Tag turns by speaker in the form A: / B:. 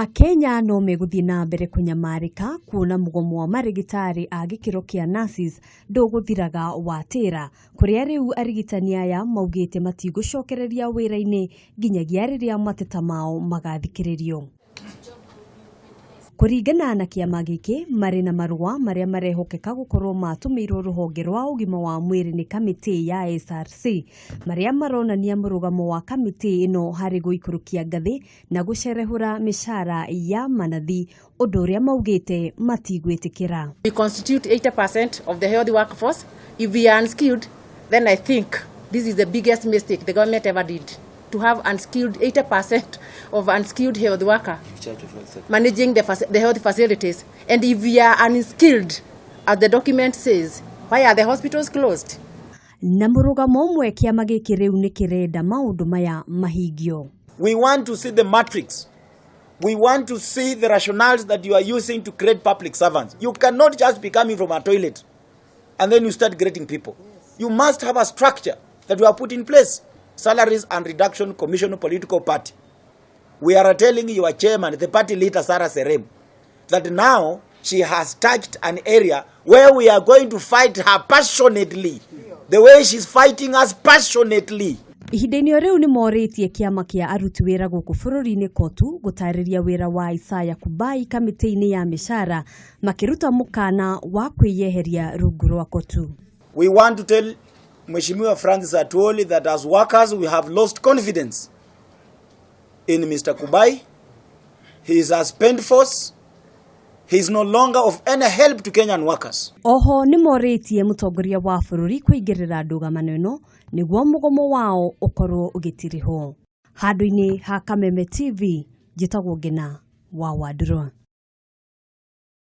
A: Akenya no meguthii na mbere kunyamarika kuona mugomo wa marigitari a gikiro kia nurses nduguthiraga watira kuria riu arigitani aya maugite matigucokereria wira-ini nginyagia riria mateta mao magathikiririo. Kuringana na kiama giki mari na marua maria marehokeka gukorwo matumirwo ruhonge rwa ugima wa mwiri ni kamiti ya SRC maria maronania murugamo wa kamiti ino hari guikurukia ngathi na gucerehura mishara ya manathi undu uria maugite matigwitikira.
B: We constitute 80% of the health workforce. If we are unskilled, then I think this is the biggest mistake the government ever did. To have unskilled 80% of unskilled health worker managing the health facilities. And if we are unskilled, as the document says, why are the hospitals closed?
A: Na murugamo umwe kiama giki riu ni kirenda maundu maya mahingio.
C: We want to see the matrix. We want to see the rationales that you are using to create public servants. You cannot just be coming from a toilet and then you start creating people. You must have a structure that you have put in place. Salaries and Reduction Commission Political Party. We are telling your chairman, the party leader Sarah Serem, that now she has touched an area where we are going to fight her passionately. The way she's fighting us passionately.
A: Ihinda-inĩ riu ni moritie kiama kia aruti wira guku bururi-ini kotu gutariria wira wa Isaya Kubai kamiti-ini ya mishara makiruta mukana wa kwiyeheria rungu rwa kotu.
C: We want to tell Mheshimiwa Francis Atwoli that as workers we have lost confidence in Mr. Kubai. He is a spent force. He is no longer of any help to Kenyan workers.
A: Oho ni moritie mutongoria wa bururi kuingirira ndũgamano ĩno niguo mugomo wao ukorwo ugitiriho. Handu-ini ha Kameme TV njitagwo Ngina wa Wandurwa.